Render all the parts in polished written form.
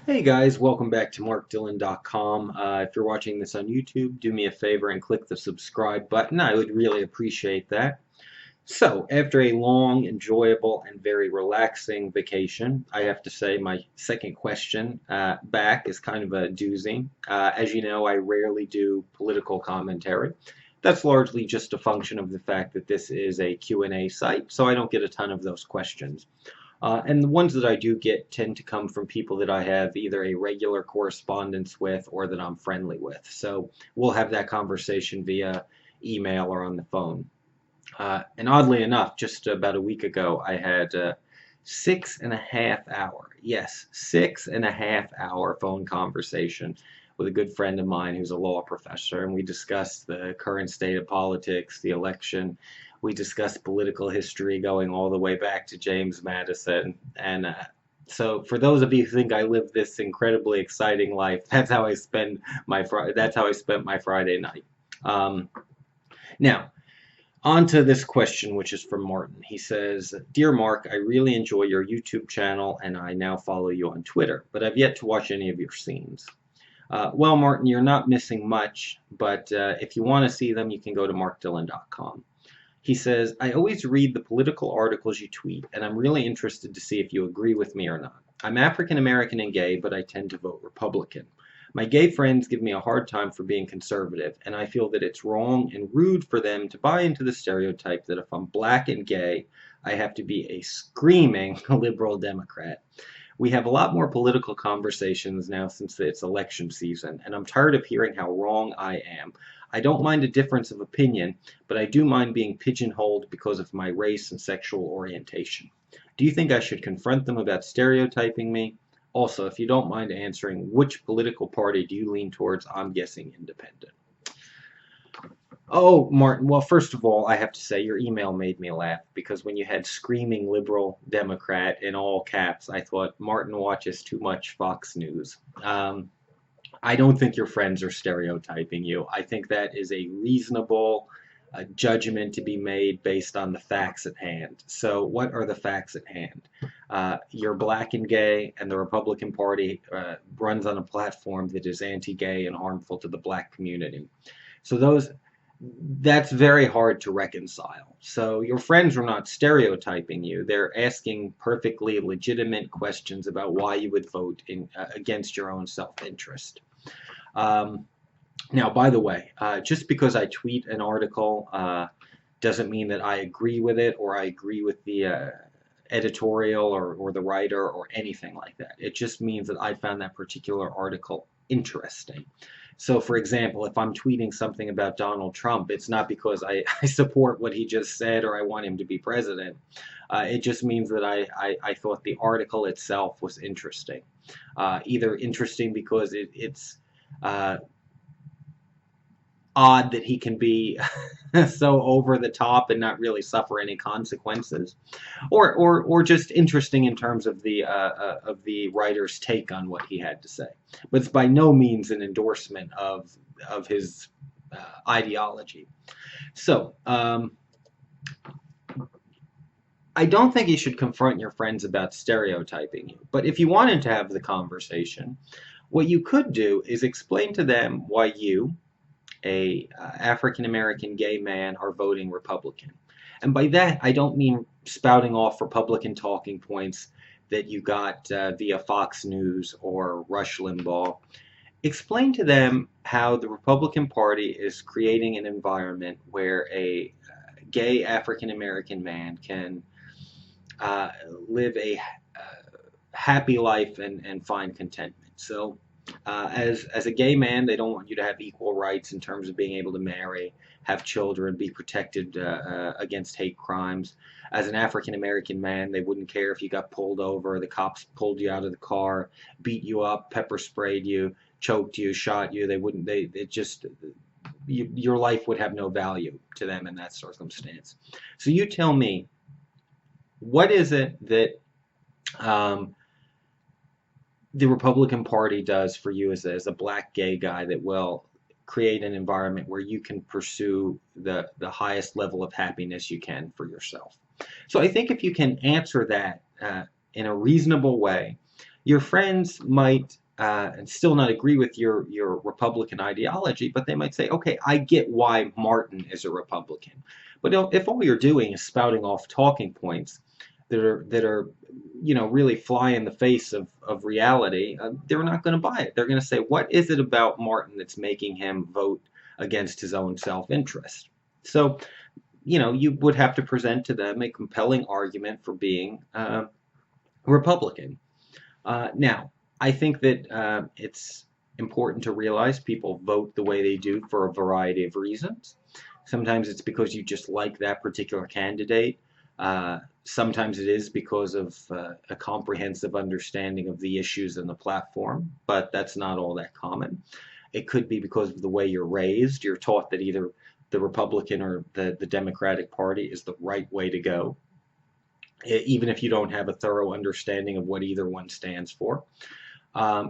Hey guys, welcome back to markdillon.com. If you're watching this on YouTube, do me a favor and click the subscribe button. I would really appreciate that. So, after a long, enjoyable, and very relaxing vacation, I have to say my second question back is kind of a doozy. As you know, I rarely do political commentary. That's largely just a function of the fact that this is a Q&A site, so I don't get a ton of those questions. And the ones that I do get tend to come from people that I have either a regular correspondence with or that I'm friendly with. So we'll have that conversation via email or on the phone. And oddly enough, just about a week ago, I had a 6.5 hour, yes, 6.5 hour phone conversation with a good friend of mine who's a law professor, and we discussed the current state of politics, the election. We discussed political history going all the way back to James Madison. And so, for those of you who think I live this incredibly exciting life, that's how I spent my Friday night. Um, Now, on to this question, which is from Martin. He says, Dear Mark, I really enjoy your YouTube channel and I now follow you on Twitter, but I've yet to watch any of your scenes. Well, Martin, you're not missing much, but if you want to see them, you can go to markdillon.com. He says, I always read the political articles you tweet, and I'm really interested to see if you agree with me or not. I'm African American and gay, but I tend to vote Republican. My gay friends give me a hard time for being conservative, and I feel that it's wrong and rude for them to buy into the stereotype that if I'm black and gay, I have to be a screaming liberal Democrat. We have a lot more political conversations now since it's election season, and I'm tired of hearing how wrong I am. I don't mind a difference of opinion, but I do mind being pigeonholed because of my race and sexual orientation. Do you think I should confront them about stereotyping me? Also, if you don't mind answering, which political party do you lean towards? I'm guessing independent. Oh, Martin, well, first of all, I have to say your email made me laugh because when you had screaming liberal Democrat in all caps, I thought Martin watches too much Fox News. I don't think your friends are stereotyping you. I think that is a reasonable judgment to be made based on the facts at hand. So, what are the facts at hand? You're black and gay, and the Republican Party runs on a platform that is anti-gay and harmful to the black community. So that's very hard to reconcile. So your friends are not stereotyping you. They're asking perfectly legitimate questions about why you would vote against your own self-interest. Um, Now, by the way, just because I tweet an article doesn't mean that I agree with it or I agree with the editorial or the writer or anything like that. It just means that I found that particular article interesting. So, for example, if I'm tweeting something about Donald Trump, it's not because I support what he just said or I want him to be president. It just means that I thought the article itself was interesting. Either interesting because it's uh, odd that he can be so over the top and not really suffer any consequences, or just interesting in terms of the writer's take on what he had to say. But it's by no means an endorsement of his ideology. So I don't think you should confront your friends about stereotyping you. But if you wanted to have the conversation, what you could do is explain to them why you, a African American gay man, are voting Republican. And by that, I don't mean spouting off Republican talking points that you got via Fox News or Rush Limbaugh. Explain to them how the Republican Party is creating an environment where a gay African American man can live a happy life and find contentment. So, as a gay man, they don't want you to have equal rights in terms of being able to marry, have children, be protected against hate crimes. As an African American man, they wouldn't care if you got pulled over, the cops pulled you out of the car, beat you up, pepper sprayed you, choked you, shot you. They wouldn't. They it just your life would have no value to them in that circumstance. So you tell me, what is it that um, the Republican Party does for you as a black gay guy that will create an environment where you can pursue the highest level of happiness you can for yourself? So I think if you can answer that in a reasonable way, Your friends might and still not agree with your Republican ideology, but they might say, okay, I get why Martin is a Republican. But if all you're doing is spouting off talking points that are really fly in the face of reality, they're not going to buy it. They're going to say, what is it about Martin that's making him vote against his own self-interest? So, you would have to present to them a compelling argument for being Republican. Now, I think that it's important to realize people vote the way they do for a variety of reasons. Sometimes it's because you just like that particular candidate. Sometimes it is because of a comprehensive understanding of the issues and the platform, but that's not all that common. It could be because of the way you're raised. You're taught that either the Republican or the Democratic Party is the right way to go, even if you don't have a thorough understanding of what either one stands for.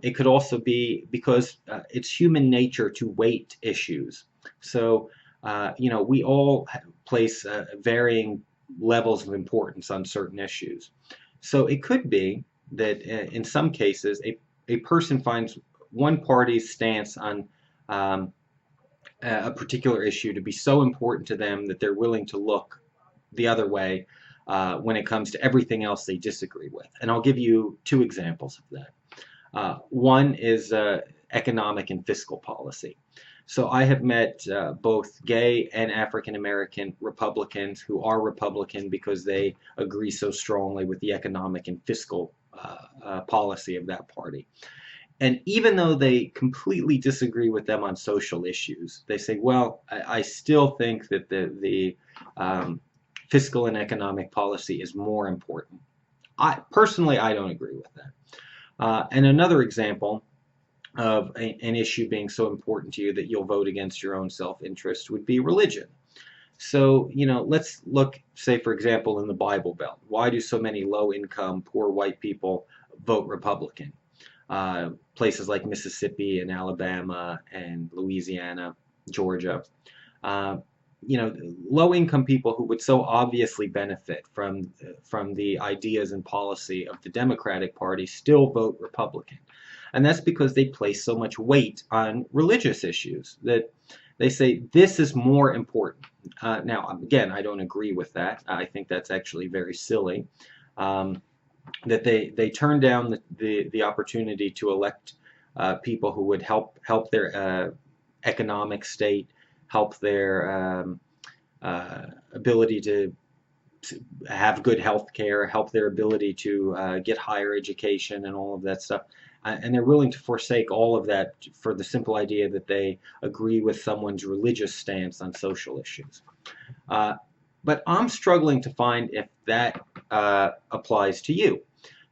It could also be because it's human nature to weight issues. So, we all place varying levels of importance on certain issues. So it could be that in some cases, a person finds one party's stance on a particular issue to be so important to them that they're willing to look the other way when it comes to everything else they disagree with. And I'll give you two examples of that. One is economic and fiscal policy. So I have met both gay and African American Republicans who are Republican because they agree so strongly with the economic and fiscal policy of that party. And even though they completely disagree with them on social issues, they say, well, I still think that the fiscal and economic policy is more important. Personally, I don't agree with that. And another example of an issue being so important to you that you'll vote against your own self-interest would be religion. So, let's look, say, for example, in the Bible Belt. Why do so many low-income, poor white people vote Republican? Places like Mississippi and Alabama and Louisiana, Georgia. Low-income people who would so obviously benefit from the ideas and policy of the Democratic Party still vote Republican. And that's because they place so much weight on religious issues that they say this is more important. Now, again, I don't agree with that. I think that's actually very silly. That they turn down the opportunity to elect people who would help their economic state, help their ability to have good health care, help their ability to get higher education and all of that stuff. And they're willing to forsake all of that for the simple idea that they agree with someone's religious stance on social issues. But I'm struggling to find if that applies to you.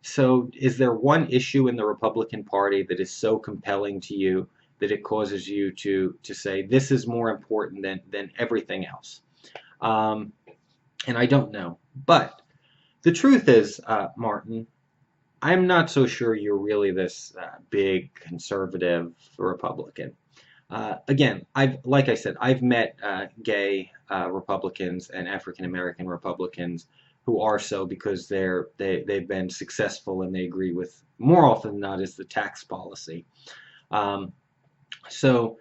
So is there one issue in the Republican Party that is so compelling to you that it causes you to say this is more important than everything else? And I don't know. But the truth is, Martin, I'm not so sure you're really this big conservative Republican. Again, like I said, I've met gay Republicans and African American Republicans who are so because they've been successful and they agree with, more often than not, is the tax policy. So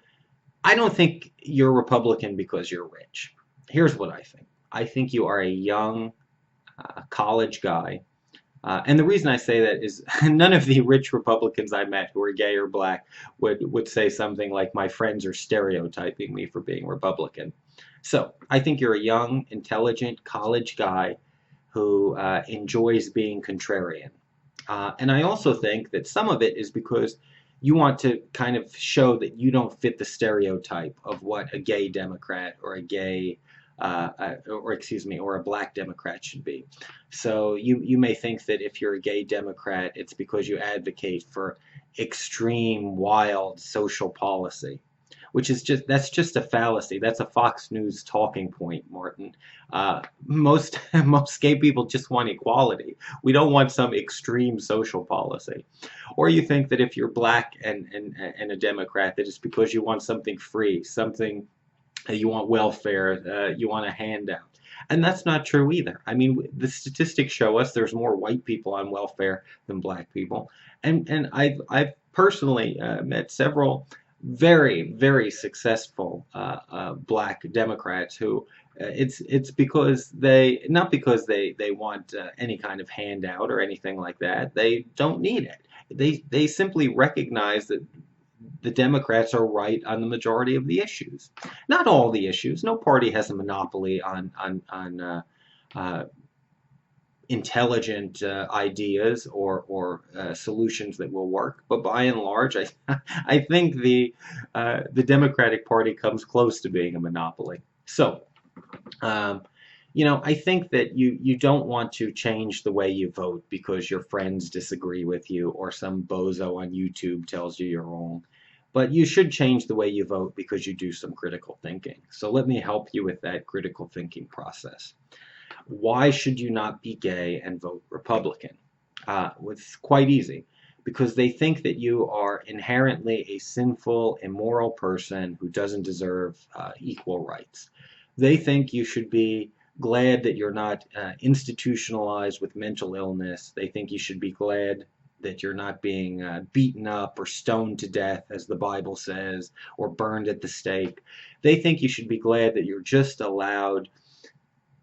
I don't think you're Republican because you're rich. Here's what I think. I think you are a young college guy. And the reason I say that is none of the rich Republicans I met who are gay or black would say something like, my friends are stereotyping me for being Republican. So I think you're a young, intelligent college guy who enjoys being contrarian. And I also think that some of it is because you want to kind of show that you don't fit the stereotype of what a gay Democrat or a gay or a black Democrat should be. So you may think that if you're a gay Democrat, it's because you advocate for extreme, wild social policy, which is that's just a fallacy. That's a Fox News talking point, Martin. Most gay people just want equality. We don't want some extreme social policy. Or you think that if you're black and a Democrat, that it's because you want something free, something you want welfare, you want a handout. And that's not true either. I mean, the statistics show us there's more white people on welfare than black people. And I've personally met several very successful black Democrats who it's because they not because they want any kind of handout or anything like that. They don't need it. They simply recognize that the Democrats are right on the majority of the issues. Not all the issues. No party has a monopoly on uh, intelligent ideas or solutions that will work. But by and large, I think the Democratic Party comes close to being a monopoly. So. Um, I think that you don't want to change the way you vote because your friends disagree with you or some bozo on YouTube tells you you're wrong. But you should change the way you vote because you do some critical thinking. So let me help you with that critical thinking process. Why should you not be gay and vote Republican? It's quite easy. Because they think that you are inherently a sinful, immoral person who doesn't deserve equal rights. They think you should be glad that you're not institutionalized with mental illness. They think you should be glad that you're not being beaten up or stoned to death, as the Bible says, or burned at the stake. They think you should be glad that you're just allowed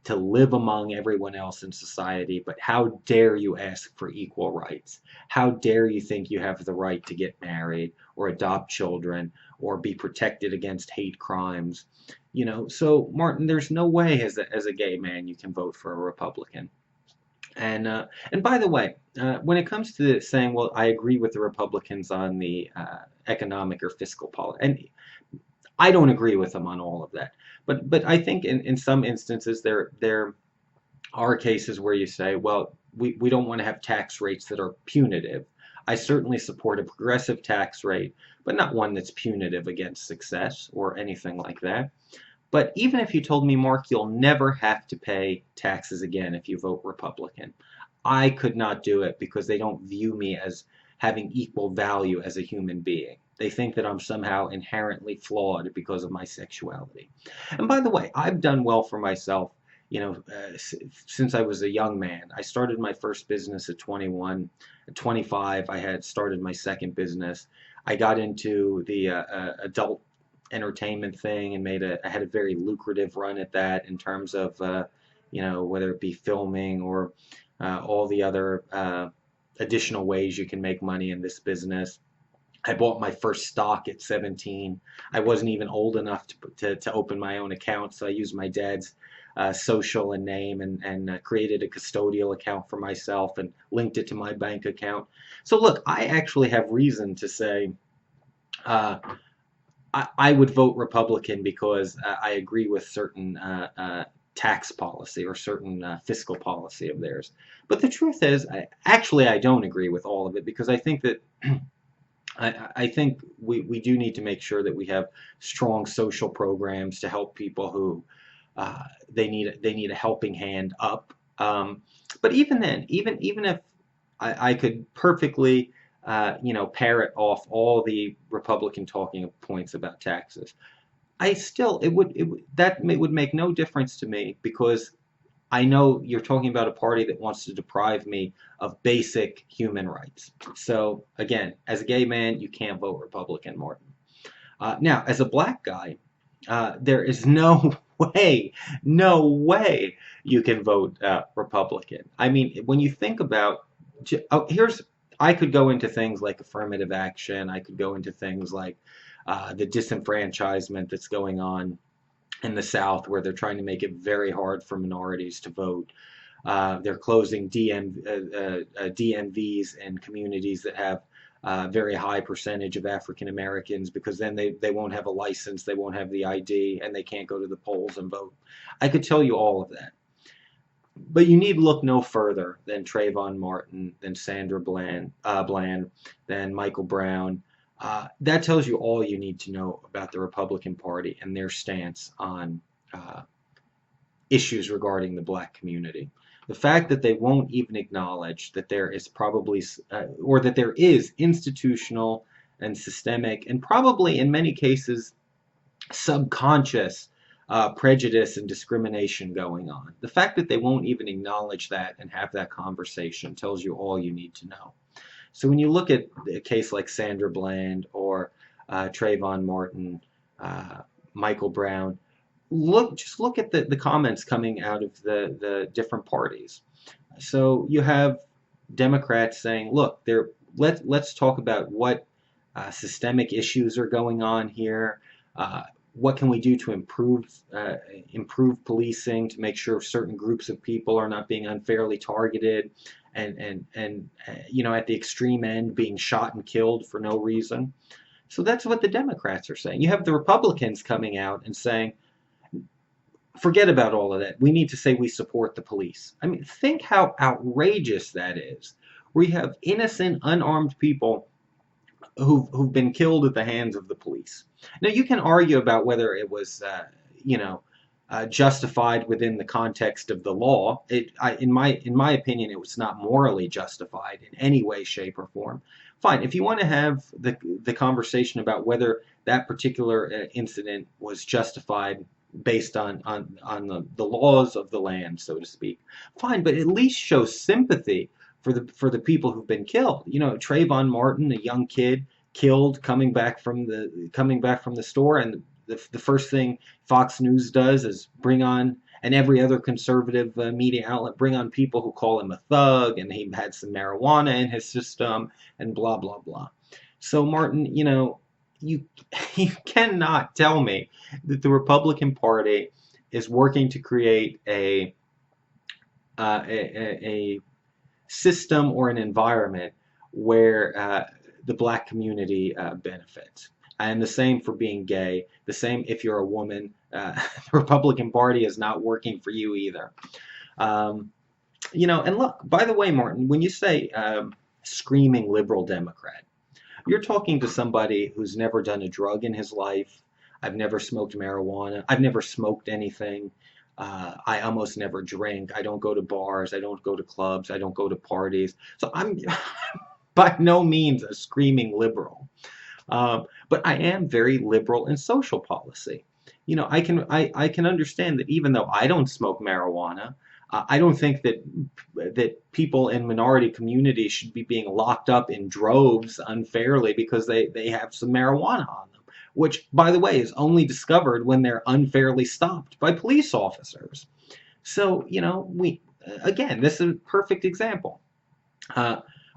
to live among everyone else in society, but how dare you ask for equal rights? How dare you think you have the right to get married or adopt children or be protected against hate crimes? So Martin, there's no way as a gay man you can vote for a Republican. And by the way, when it comes to saying, well, I agree with the Republicans on the economic or fiscal policy, and I don't agree with them on all of that. But I think in some instances there are cases where you say, well, we don't want to have tax rates that are punitive. I certainly support a progressive tax rate, but not one that's punitive against success or anything like that. But even if you told me, Mark, you'll never have to pay taxes again if you vote Republican, I could not do it because they don't view me as having equal value as a human being. They think that I'm somehow inherently flawed because of my sexuality. And by the way, I've done well for myself, since I was a young man. I started my first business at 21. At 25, I had started my second business. I got into the adult entertainment thing and I had a very lucrative run at that in terms of, whether it be filming or all the other additional ways you can make money in this business. I bought my first stock at 17. I wasn't even old enough to open my own account, so I used my dad's social and name and created a custodial account for myself and linked it to my bank account. So look, I actually have reason to say I would vote Republican because I agree with certain tax policy or certain fiscal policy of theirs. But the truth is, I don't agree with all of it because I think that I think we do need to make sure that we have strong social programs to help people who they need a helping hand up. But even then, even if I could perfectly parrot off all the Republican talking points about taxes, it would make no difference to me because I know you're talking about a party that wants to deprive me of basic human rights. So again, as a gay man, you can't vote Republican, Martin. Now, as a black guy, there is no way you can vote Republican. I mean, when you think about, I could go into things like affirmative action. I could go into things like the disenfranchisement that's going on in the South, where they're trying to make it very hard for minorities to vote. They're closing DMVs in communities that have a very high percentage of African Americans because then they won't have a license, they won't have the ID, and they can't go to the polls and vote. I could tell you all of that. But you need look no further than Trayvon Martin, than Sandra Bland, than Michael Brown. That tells you all you need to know about the Republican Party and their stance on issues regarding the black community. The fact that they won't even acknowledge that there is or that there is institutional and systemic and probably in many cases subconscious prejudice and discrimination going on. The fact that they won't even acknowledge that and have that conversation tells you all you need to know. So when you look at a case like Sandra Bland or Trayvon Martin, Michael Brown, just look at the comments coming out of the different parties. So you have Democrats saying, look, let's talk about what systemic issues are going on here. What can we do to improve policing to make sure certain groups of people are not being unfairly targeted and at the extreme end being shot and killed for no reason. So that's what the Democrats are saying. You have the Republicans coming out and saying, forget about all of that. We need to say we support the police. I mean, think how outrageous that is. We have innocent, unarmed people who've been killed at the hands of the police. Now, you can argue about whether it was, justified within the context of the law. In my opinion, it was not morally justified in any way, shape, or form. Fine, if you want to have the conversation about whether that particular incident was justified based on the laws of the land, so to speak, fine, but at least show sympathy for the people who've been killed. Trayvon Martin, a young kid, killed coming back from the store, and the first thing Fox News does is bring on, and every other conservative media outlet, bring on people who call him a thug, and he had some marijuana in his system, and blah, blah, blah. So, Martin, you cannot tell me that the Republican Party is working to create a system or an environment where the black community benefits. And the same for being gay. The same if you're a woman. The Republican Party is not working for you either. And look, by the way, Martin, when you say screaming liberal Democrat, you're talking to somebody who's never done a drug in his life. I've never smoked marijuana. I've never smoked anything. I almost never drink. I don't go to bars. I don't go to clubs. I don't go to parties. So I'm by no means a screaming liberal. But I am very liberal in social policy. I can understand that even though I don't smoke marijuana, I don't think that people in minority communities should be being locked up in droves unfairly because they have some marijuana on them, which, by the way, is only discovered when they're unfairly stopped by police officers. So, again, this is a perfect example.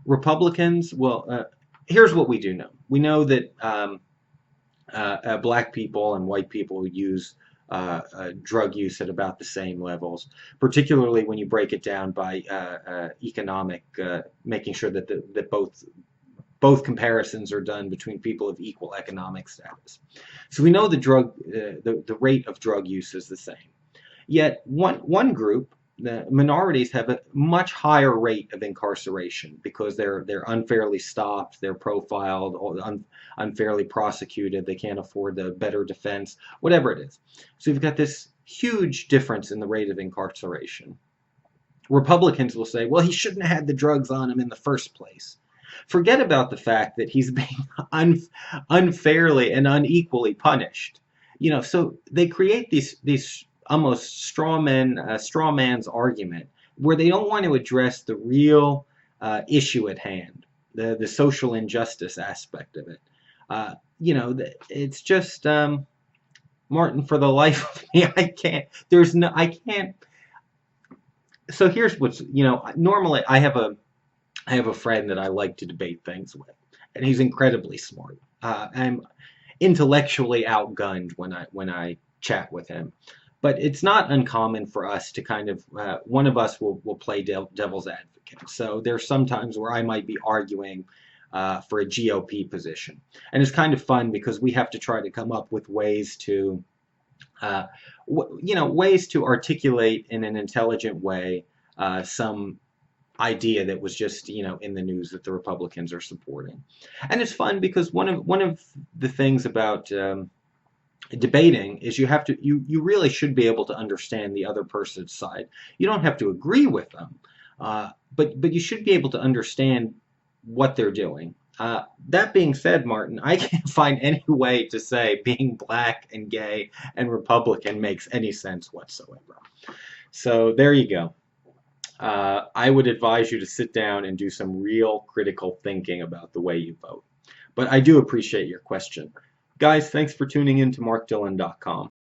Republicans, here's what we do know. We know that black people and white people use drug use at about the same levels, particularly when you break it down by economic, making sure that both comparisons are done between people of equal economic status. So we know the rate of drug use is the same. Yet one group, the minorities, have a much higher rate of incarceration because they're unfairly stopped, they're profiled, or unfairly prosecuted, they can't afford the better defense, whatever it is. So you've got this huge difference in the rate of incarceration. Republicans will say, well, he shouldn't have had the drugs on him in the first place. Forget about the fact that he's being unfairly and unequally punished. So they create these almost straw man's argument where they don't want to address the real issue at hand, the social injustice aspect of it. It's just Martin, for the life of me, I can't. So here's what's, normally I have a friend that I like to debate things with, and he's incredibly smart. I'm intellectually outgunned when I chat with him. But it's not uncommon for us to kind of, one of us will play devil's advocate. So there's some times where I might be arguing for a GOP position. And it's kind of fun because we have to try to come up with ways to, ways to articulate in an intelligent way some idea that was just, in the news that the Republicans are supporting. And it's fun because one of the things about debating is you really should be able to understand the other person's side. You don't have to agree with them, but you should be able to understand what they're doing. That being said, Martin, I can't find any way to say being black and gay and Republican makes any sense whatsoever. So there you go. I would advise you to sit down and do some real critical thinking about the way you vote. But I do appreciate your question. Guys, thanks for tuning in to markdillon.com.